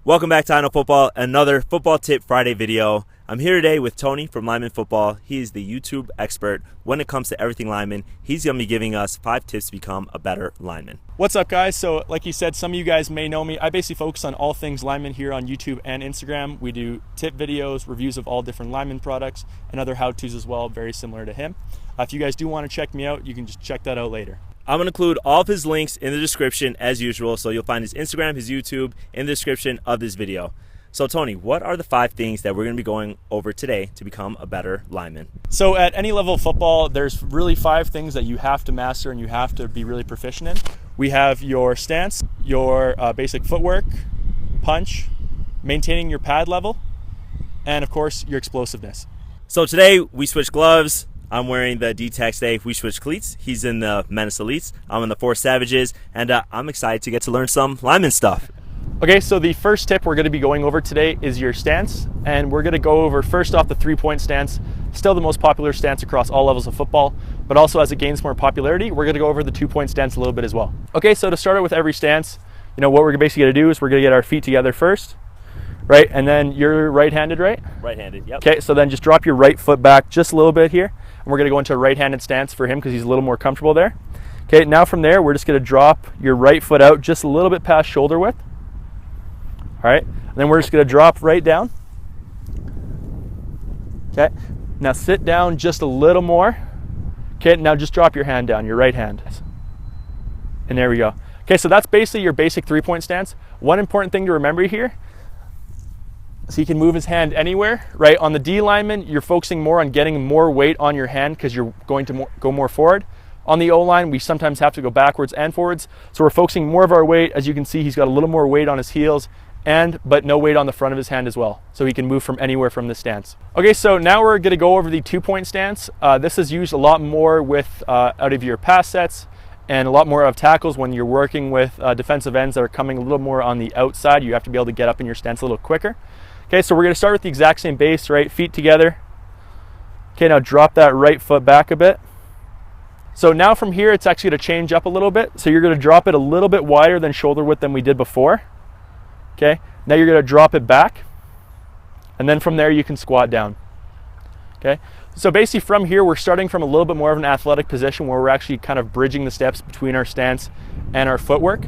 Welcome back to I Know Football, another Football Tip Friday video. I'm here today with Tony from Lineman Football. He is the YouTube expert when it comes to everything lineman. He's going to be giving us 5 tips to become a better lineman. What's up, guys? So like you said, some of you guys may know me. I basically focus on all things lineman here on YouTube and Instagram. We do tip videos, reviews of all different lineman products, and other how-tos as well, very similar to him. If you guys do want to check me out, you can just check that out later. I'm going to include all of his links in the description as usual, so you'll find his Instagram, his YouTube in the description of this video. So Tony, what are the 5 things that we're going to be going over today to become a better lineman? So at any level of football, there's really 5 things that you have to master and you have to be really proficient in. We have your stance, your basic footwork, punch, maintaining your pad level, and of course your explosiveness. So today we switched gloves. I'm wearing the D-Tech today. We switched cleats. He's in the Menace Elites. I'm in the Force Savages, and I'm excited to get to learn some lineman stuff. Okay, so the first tip we're going to be going over today is your stance, and we're going to go over first off the 3-point stance, still the most popular stance across all levels of football, but also as it gains more popularity, we're going to go over the 2-point stance a little bit as well. Okay, so to start out with every stance, what we're basically going to do is we're going to get our feet together first, right? And then you're right-handed, right? Right-handed, yep. Okay, so then just drop your right foot back just a little bit here, and we're going to go into a right-handed stance for him because he's a little more comfortable there. Okay, now from there, we're just going to drop your right foot out just a little bit past shoulder width. All right, and then we're just going to drop right down. Okay, now sit down just a little more. Okay, now just drop your hand down, your right hand. And there we go. Okay, so that's basically your basic 3-point stance. One important thing to remember here, so he can move his hand anywhere, right? On the D lineman, you're focusing more on getting more weight on your hand because you're going to go more forward. On the O line, we sometimes have to go backwards and forwards. So we're focusing more of our weight. As you can see, he's got a little more weight on his heels, but no weight on the front of his hand as well. So he can move from anywhere from this stance. Okay, so now we're gonna go over the 2-point stance. This is used a lot more with out of your pass sets and a lot more of tackles when you're working with defensive ends that are coming a little more on the outside. You have to be able to get up in your stance a little quicker. Okay, so we're gonna start with the exact same base, right? Feet together. Okay, now drop that right foot back a bit. So now from here, it's actually gonna change up a little bit. So you're gonna drop it a little bit wider than shoulder width than we did before. Okay, now you're gonna drop it back. And then from there, you can squat down. Okay, so basically from here, we're starting from a little bit more of an athletic position where we're actually kind of bridging the steps between our stance and our footwork.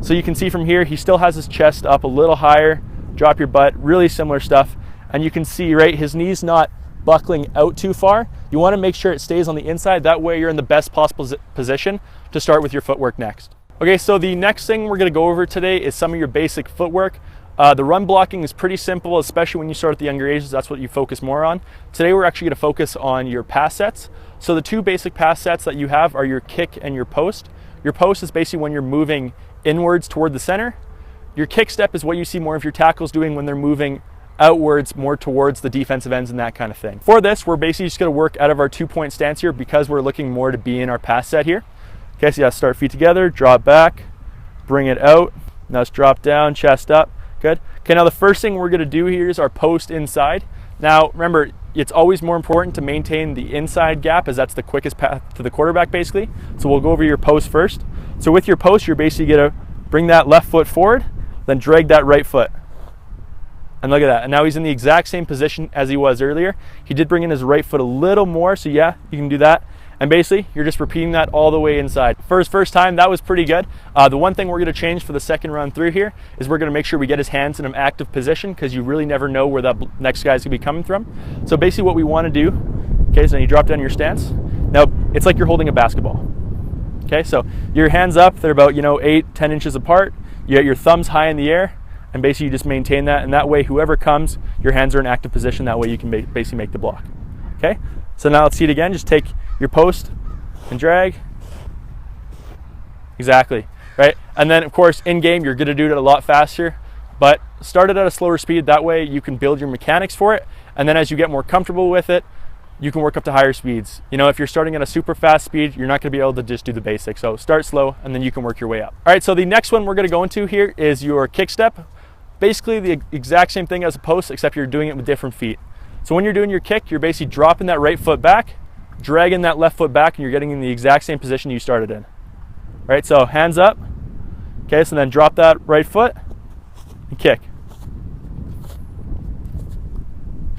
So you can see from here, he still has his chest up a little higher. Drop your butt, really similar stuff. And you can see, right, his knee's not buckling out too far. You wanna make sure it stays on the inside. That way you're in the best possible position to start with your footwork next. Okay, so the next thing we're gonna go over today is some of your basic footwork. The run blocking is pretty simple, especially when you start at the younger ages. That's what you focus more on. Today we're actually gonna focus on your pass sets. So the 2 basic pass sets that you have are your kick and your post. Your post is basically when you're moving inwards toward the center. Your kick step is what you see more of your tackles doing when they're moving outwards more towards the defensive ends and that kind of thing. For this, we're basically just gonna work out of our 2-point stance here because we're looking more to be in our pass set here. Okay, so you gotta start feet together, drop back, bring it out. Now let's drop down, chest up, good. Okay, now the first thing we're gonna do here is our post inside. Now remember, it's always more important to maintain the inside gap as that's the quickest path to the quarterback basically. So we'll go over your post first. So with your post, you're basically gonna bring that left foot forward, then drag that right foot. And look at that, and now he's in the exact same position as he was earlier. He did bring in his right foot a little more, so yeah, you can do that. And basically, you're just repeating that all the way inside. For his first time, that was pretty good. The one thing we're gonna change for the second run through here is we're gonna make sure we get his hands in an active position because you really never know where that next guy's gonna be coming from. So basically what we wanna do, okay, so you drop down your stance. Now, it's like you're holding a basketball. Okay, so your hands up, they're about 8-10 inches apart. You get your thumbs high in the air, and basically you just maintain that, and that way whoever comes, your hands are in active position, that way you can basically make the block. Okay, so now let's see it again. Just take your post and drag. Exactly, right? And then of course in game you're gonna do it a lot faster, but start it at a slower speed, that way you can build your mechanics for it, and then as you get more comfortable with it, you can work up to higher speeds. If you're starting at a super fast speed, you're not gonna be able to just do the basics. So start slow and then you can work your way up. All right, so the next one we're gonna go into here is your kick step. Basically the exact same thing as a post, except you're doing it with different feet. So when you're doing your kick, you're basically dropping that right foot back, dragging that left foot back, and you're getting in the exact same position you started in. All right, so hands up. Okay, so then drop that right foot and kick.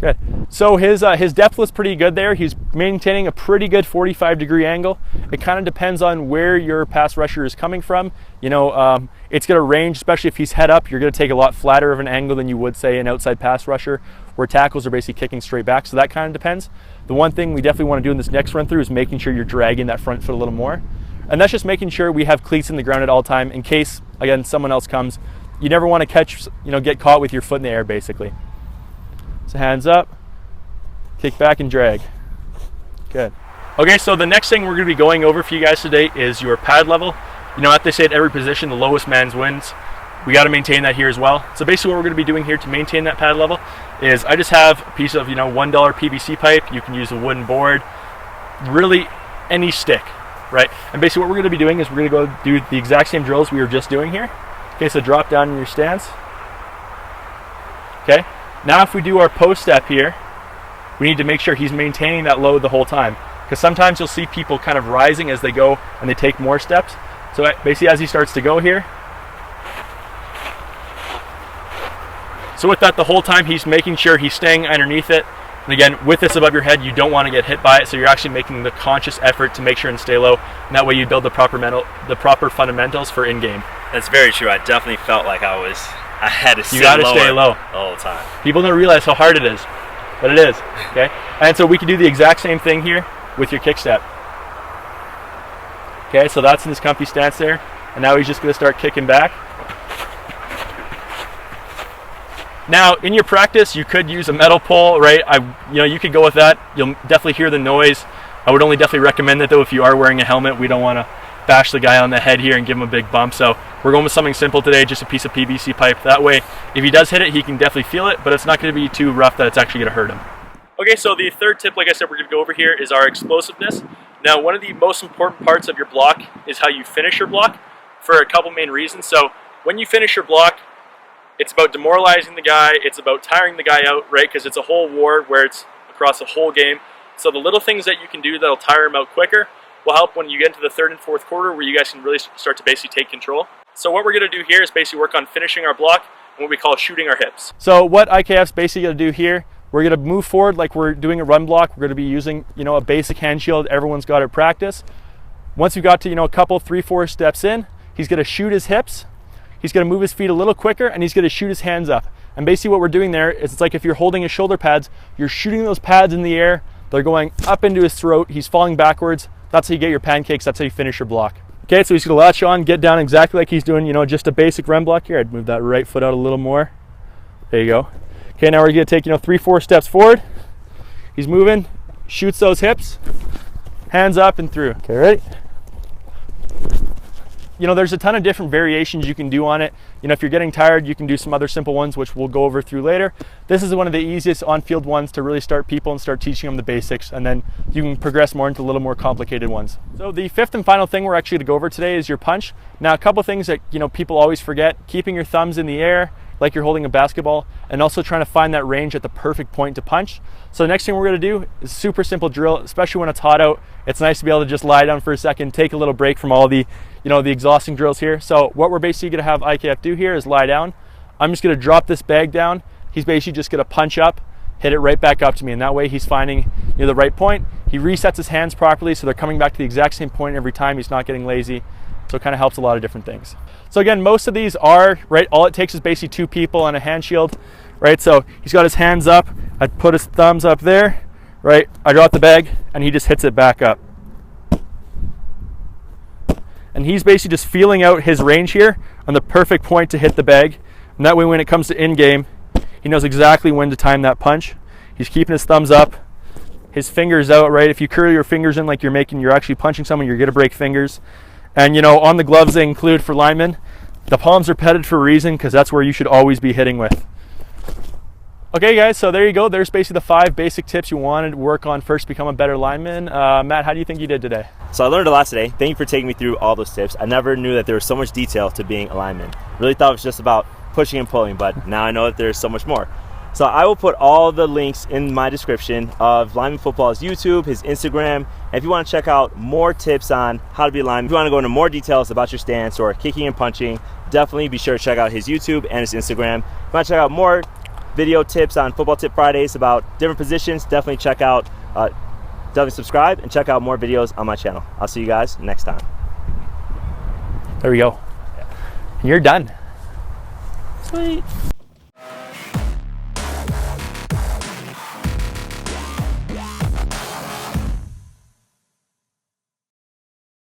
Good. So his depth was pretty good there. He's maintaining a pretty good 45-degree angle. It kind of depends on where your pass rusher is coming from. You know, it's going to range, especially if he's head up, you're going to take a lot flatter of an angle than you would, say, an outside pass rusher, where tackles are basically kicking straight back. So that kind of depends. The one thing we definitely want to do in this next run through is making sure you're dragging that front foot a little more. And that's just making sure we have cleats in the ground at all time in case, again, someone else comes. You never want to catch, you know, get caught with your foot in the air, basically. So hands up, kick back and drag. Good. Okay, so the next thing we're going to be going over for you guys today is your pad level. You know, as they say at every position, the lowest man's wins. We got to maintain that here as well. So basically what we're going to be doing here to maintain that pad level is I just have a piece of, you know, $1 PVC pipe. You can use a wooden board, really any stick, right? And basically what we're going to be doing is we're going to go do the exact same drills we were just doing here. Okay, so drop down in your stance. Okay. Now if we do our post step here, we need to make sure he's maintaining that load the whole time. Because sometimes you'll see people kind of rising as they go and they take more steps. So basically as he starts to go here, so with that the whole time he's making sure he's staying underneath it. And again, with this above your head, you don't want to get hit by it, so you're actually making the conscious effort to make sure and stay low. And that way you build the proper fundamentals for in-game. That's very true. I definitely felt like I had to stay lower. You got to stay low the whole time. People don't realize how hard it is, but it is. Okay, and so we can do the exact same thing here with your kick step. Okay, so that's in his comfy stance there, and now he's just going to start kicking back. Now, in your practice, you could use a metal pole, right? You could go with that. You'll definitely hear the noise. I would only definitely recommend that though if you are wearing a helmet. We don't want to bash the guy on the head here and give him a big bump. So we're going with something simple today, just a piece of PVC pipe. That way, if he does hit it, he can definitely feel it, but it's not going to be too rough that it's actually going to hurt him. Okay, so the third tip, like I said, we're going to go over here is our explosiveness. Now, one of the most important parts of your block is how you finish your block for a couple main reasons. So when you finish your block, it's about demoralizing the guy, it's about tiring the guy out, right? Because it's a whole war where it's across the whole game. So the little things that you can do that'll tire him out quicker will help when you get into the third and fourth quarter where you guys can really start to basically take control. So what we're going to do here is basically work on finishing our block and what we call shooting our hips. So what IKF's basically going to do here, we're going to move forward like we're doing a run block. We're going to be using, you know, a basic hand shield everyone's got at practice. Once we've got to, you know, a couple, 3-4 steps in, he's going to shoot his hips. He's going to move his feet a little quicker and he's going to shoot his hands up. And basically what we're doing there is it's like if you're holding his shoulder pads, you're shooting those pads in the air. They're going up into his throat. He's falling backwards. That's how you get your pancakes. That's how you finish your block. Okay, so he's going to latch on, get down exactly like he's doing, you know, just a basic run block here. I'd move that right foot out a little more. There you go. Okay, now we're going to take, you know, 3-4 steps forward. He's moving, shoots those hips, hands up and through. Okay, ready? You know, there's a ton of different variations you can do on it. You know, if you're getting tired, you can do some other simple ones, which we'll go over through later. This is one of the easiest on-field ones to really start people and start teaching them the basics, and then you can progress more into a little more complicated ones. So the fifth and final thing we're actually going to go over today is your punch. Now, a couple things that, you know, people always forget: keeping your thumbs in the air like you're holding a basketball, and also trying to find that range at the perfect point to punch. So the next thing we're going to do is a super simple drill, especially when it's hot out. It's nice to be able to just lie down for a second, take a little break from all the, you know, the exhausting drills here. So what we're basically going to have IKF do here is lie down. I'm just going to drop this bag down. He's basically just going to punch up, hit it right back up to me, and that way he's finding, you know, the right point. He resets his hands properly, so they're coming back to the exact same point every time. He's not getting lazy. So it kind of helps a lot of different things. So again, most of these are, right, all it takes is basically 2 people on a hand shield, right? So he's got his hands up, I put his thumbs up there, right? I drop the bag and he just hits it back up. And he's basically just feeling out his range here on the perfect point to hit the bag. And that way when it comes to in-game, he knows exactly when to time that punch. He's keeping his thumbs up, his fingers out, right? If you curl your fingers in like you're actually punching someone, you're gonna break fingers. And you know, on the gloves they include for linemen, the palms are padded for a reason, because that's where you should always be hitting with. Okay guys, so there you go. There's basically the 5 basic tips you wanted to work on first to become a better lineman. Matt, how do you think you did today? So I learned a lot today. Thank you for taking me through all those tips. I never knew that there was so much detail to being a lineman. Really thought it was just about pushing and pulling, but now I know that there's so much more. So I will put all the links in my description of Lineman Football's YouTube, his Instagram. And if you want to check out more tips on how to be a lineman, if you want to go into more details about your stance or kicking and punching, definitely be sure to check out his YouTube and his Instagram. If you want to check out more video tips on Football Tip Fridays about different positions, definitely check out, definitely subscribe and check out more videos on my channel. I'll see you guys next time. There we go. And you're done. Sweet.